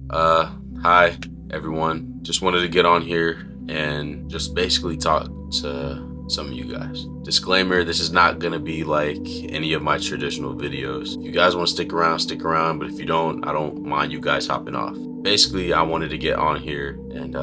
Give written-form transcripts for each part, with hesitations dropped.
Hi everyone. Just wanted to get on here and just basically talk to some of you guys. Disclaimer, this is not gonna be like any of my traditional videos. If you guys want to stick around, but if you don't, I don't mind you guys hopping off. Basically, I wanted to get on here and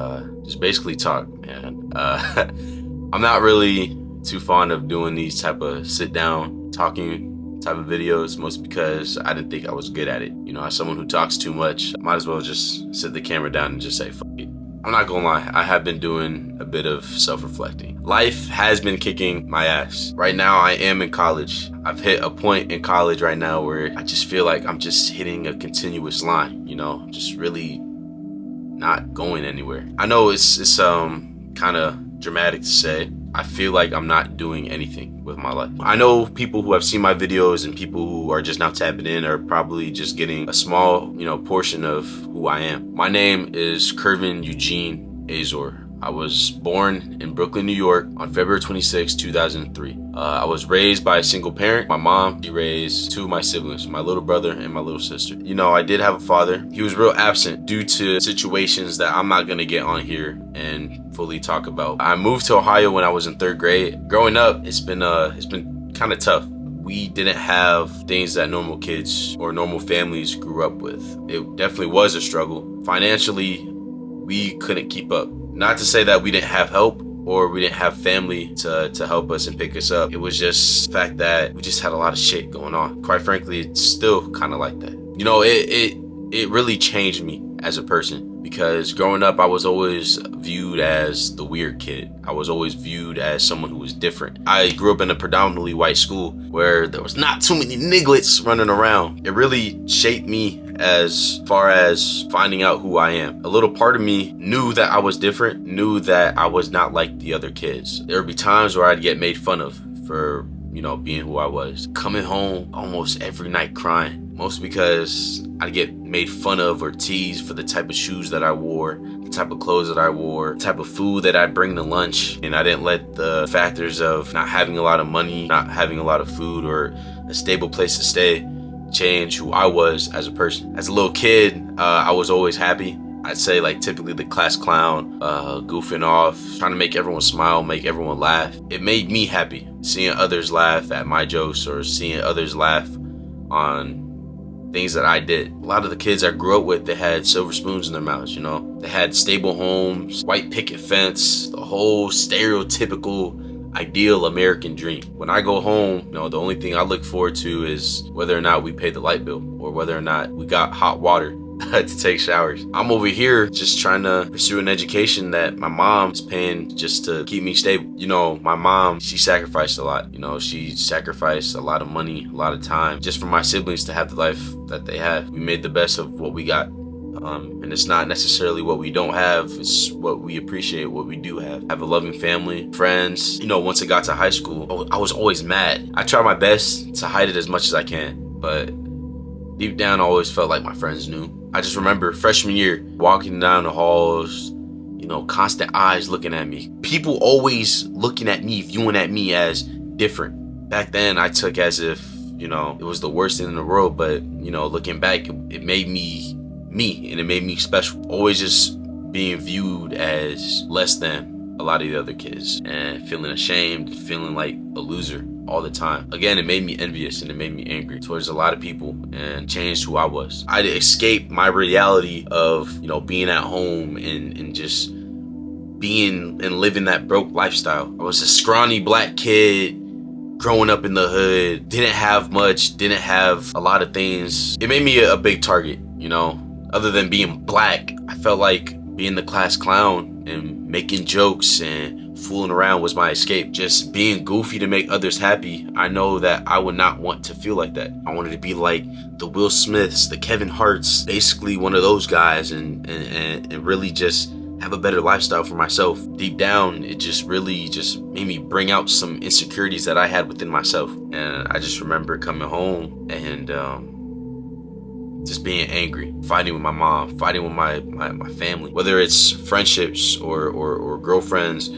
just basically talk, man. I'm not really too fond of doing these type of sit down talking type of videos, mostly because I didn't think I was good at it. You know, as someone who talks too much, I might as well just sit the camera down and just say, fuck it. I'm not gonna lie, I have been doing a bit of self-reflecting. Life has been kicking my ass. Right now, I am in college. I've hit a point in college right now where I just feel like I'm just hitting a continuous line, you know, just really not going anywhere. I know it's kind of dramatic to say. I feel like I'm not doing anything with my life. I know people who have seen my videos and people who are just now tapping in are probably just getting a small, portion of who I am. My name is Kervin Eugene Azor. I was born in Brooklyn, New York on February 26, 2003. I was raised by a single parent. My mom, she raised two of my siblings, my little brother and my lither sister. You know, I did have a father. He was real absent due to situations that I'm not gonna get on here and fully talk about. I moved to Ohio when I was in third grade. Growing up, it's been kind of tough. We didn't have things that normal kids or normal families grew up with. It definitely was a struggle. Financially, we couldn't keep up. Not to say that we didn't have help or we didn't have family to help us and pick us up. It was just the fact that we just had a lot of shit going on. Quite frankly, it's still kind of like that. You know, it really changed me as a person, because growing up, I was always viewed as the weird kid. I was always viewed as someone who was different. I grew up in a predominantly white school where there was not too many nigglets running around. It really shaped me as far as finding out who I am. A little part of me knew that I was different, knew that I was not like the other kids. There would be times where I'd get made fun of for, being who I was. Coming home almost every night crying, mostly because I'd get made fun of or teased for the type of shoes that I wore, the type of clothes that I wore, the type of food that I'd bring to lunch. And I didn't let the factors of not having a lot of money, not having a lot of food, or a stable place to stay change who I was as a person. As a little kid, I was always happy. I'd say like typically the class clown, goofing off, trying to make everyone smile, make everyone laugh. It made me happy seeing others laugh at my jokes or seeing others laugh on things that I did. A lot of the kids I grew up with, they had silver spoons in their mouths, They had stable homes, white picket fence, the whole stereotypical ideal American dream. When I go home, the only thing I look forward to is whether or not we paid the light bill or whether or not we got hot water to take showers. I'm over here just trying to pursue an education that my mom is paying just to keep me stable. My mom, she sacrificed a lot. She sacrificed a lot of money, a lot of time just for my siblings to have the life that they have. We made the best of what we got. And it's not necessarily what we don't have, it's what we appreciate, what we do have. I have a loving family, friends. Once I got to high school, I was always mad. I try my best to hide it as much as I can, but deep down, I always felt like my friends knew. I just remember freshman year, walking down the halls, constant eyes looking at me. People always looking at me, viewing at me as different. Back then, I took as if, it was the worst thing in the world, but, looking back, it made me and it made me special. Always just being viewed as less than a lot of the other kids and feeling ashamed, feeling like a loser all the time. Again, it made me envious and it made me angry towards a lot of people and changed who I was. I'd escape my reality of, being at home and just being and living that broke lifestyle. I was a scrawny black kid growing up in the hood, didn't have much, didn't have a lot of things. It made me a big target, Other than being black, I felt like being the class clown and making jokes and fooling around was my escape. Just being goofy to make others happy. I know that I would not want to feel like that. I wanted to be like the Will Smiths, the Kevin Harts, basically one of those guys and really just have a better lifestyle for myself. Deep down, it just really just made me bring out some insecurities that I had within myself. And I just remember coming home and just being angry, fighting with my mom, fighting with my family, whether it's friendships or girlfriends,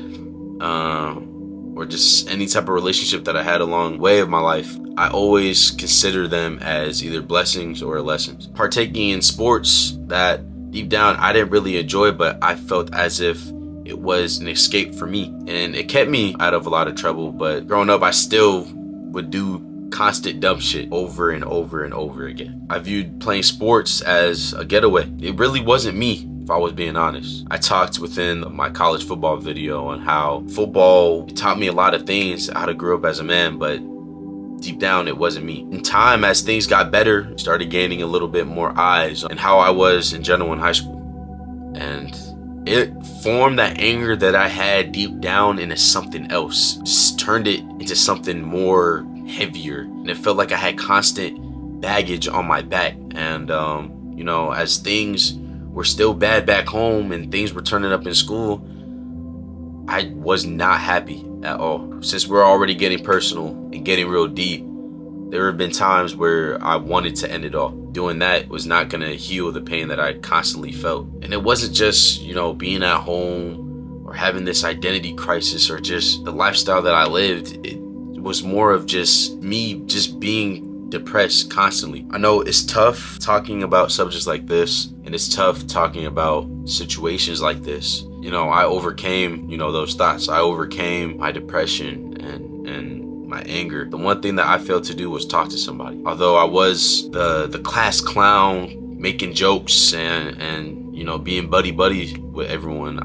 or just any type of relationship that I had along the way of my life. I always consider them as either blessings or lessons. Partaking in sports that deep down, I didn't really enjoy it, but I felt as if it was an escape for me. And it kept me out of a lot of trouble. But growing up, I still would do constant dumb shit over and over and over again. I viewed playing sports as a getaway. It really wasn't me, if I was being honest. I talked within my college football video on how football taught me a lot of things, how to grow up as a man, but deep down, it wasn't me. In time, as things got better, started gaining a little bit more eyes on how I was in general in high school. And it formed that anger that I had deep down into something else. Just turned it into something more heavier. And it felt like I had constant baggage on my back. And, you know, as things were still bad back home and things were turning up in school, I was not happy at all. Since we're already getting personal and getting real deep, there have been times where I wanted to end it all. Doing that was not gonna heal the pain that I constantly felt. And it wasn't just, you know, being at home or having this identity crisis or just the lifestyle that I lived. It was more of just me just being depressed constantly. I know it's tough talking about subjects like this, and it's tough talking about situations like this. You know, I overcame, you know, those thoughts. I overcame my depression and my anger. The one thing that I failed to do was talk to somebody. Although I was the class clown, making jokes and you know, being buddy with everyone,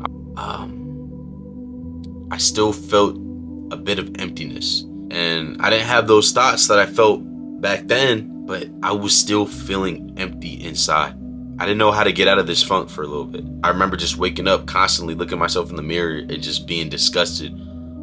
I still felt a bit of emptiness. And I didn't have those thoughts that I felt back then, but I was still feeling empty inside. I didn't know how to get out of this funk for a little bit. I remember just waking up constantly looking myself in the mirror and just being disgusted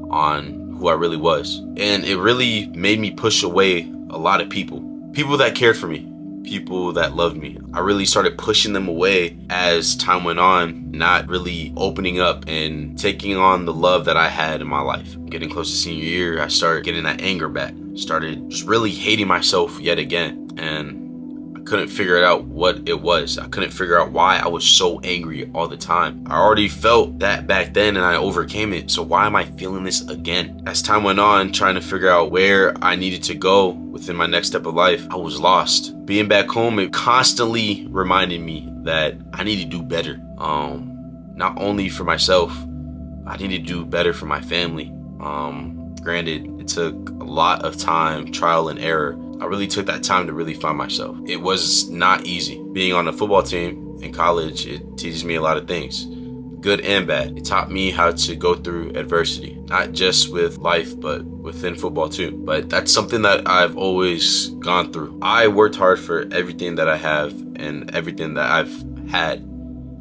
on who I really was. And it really made me push away a lot of people that cared for me, people that loved me. I really started pushing them away as time went on, not really opening up and taking on the love that I had in my life. Getting close to senior year, I started getting that anger back. Started just really hating myself yet again. And I couldn't figure out what it was. I couldn't figure out why I was so angry all the time. I already felt that back then and I overcame it. So why am I feeling this again? As time went on, trying to figure out where I needed to go within my next step of life, I was lost. Being back home, it constantly reminded me that I need to do better. Not only for myself, I need to do better for my family. Granted, it took a lot of time, trial and error. I really took that time to really find myself. It was not easy. Being on a football team in college, it teaches me a lot of things, good and bad. It taught me how to go through adversity, not just with life, but within football too. But that's something that I've always gone through. I worked hard for everything that I have and everything that I've had.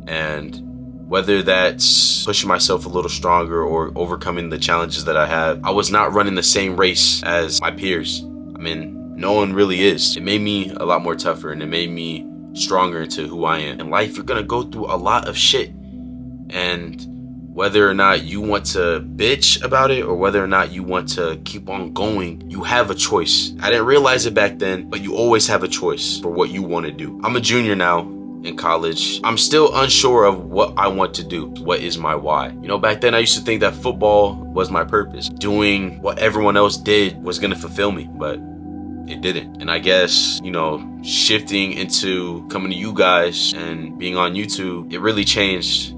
And whether that's pushing myself a little stronger or overcoming the challenges that I have, I was not running the same race as my peers. I mean, no one really is. It made me a lot more tougher and it made me stronger into who I am. In life, you're gonna go through a lot of shit. And whether or not you want to bitch about it or whether or not you want to keep on going, you have a choice. I didn't realize it back then, but you always have a choice for what you want to do. I'm a junior now in college. I'm still unsure of what I want to do. What is my why? You know, back then I used to think that football was my purpose. Doing what everyone else did was gonna fulfill me, but it didn't. And I guess, you know, shifting into coming to you guys and being on YouTube, it really changed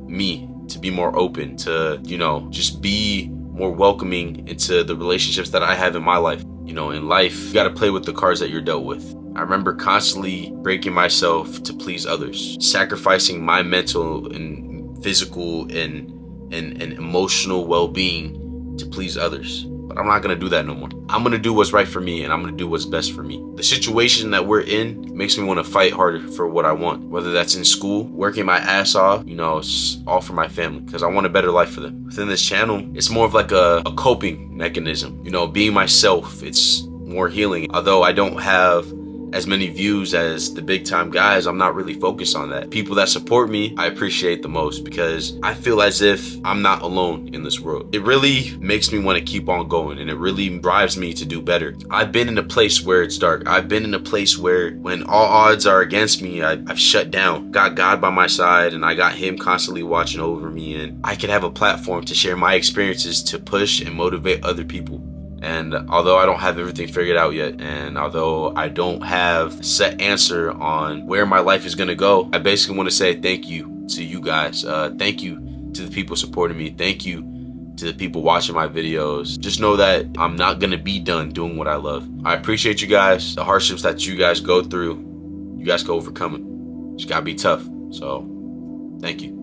me to be more open, to, you know, just be more welcoming into the relationships that I have in my life. You know, in life, you gotta play with the cards that you're dealt with. I remember constantly breaking myself to please others, sacrificing my mental and physical and emotional well-being to please others. But I'm not gonna do that no more. I'm gonna do what's right for me and I'm gonna do what's best for me. The situation that we're in makes me wanna fight harder for what I want. Whether that's in school, working my ass off, you know, it's all for my family because I want a better life for them. Within this channel, it's more of like a coping mechanism. You know, being myself, it's more healing. Although I don't have as many views as the big time guys, I'm not really focused on that. People that support me, I appreciate the most because I feel as if I'm not alone in this world. It really makes me want to keep on going and it really drives me to do better. I've been in a place where it's dark. I've been in a place where when all odds are against me, I've shut down. Got God by my side and I got him constantly watching over me, and I could have a platform to share my experiences to push and motivate other people. And although I don't have everything figured out yet, and although I don't have a set answer on where my life is gonna go, I basically want to say thank you to you guys. Thank you to the people supporting me. Thank you to the people watching my videos. Just know that I'm not gonna be done doing what I love. I appreciate you guys. The hardships that you guys go through, you guys can overcome it. Just gotta be tough. So, thank you.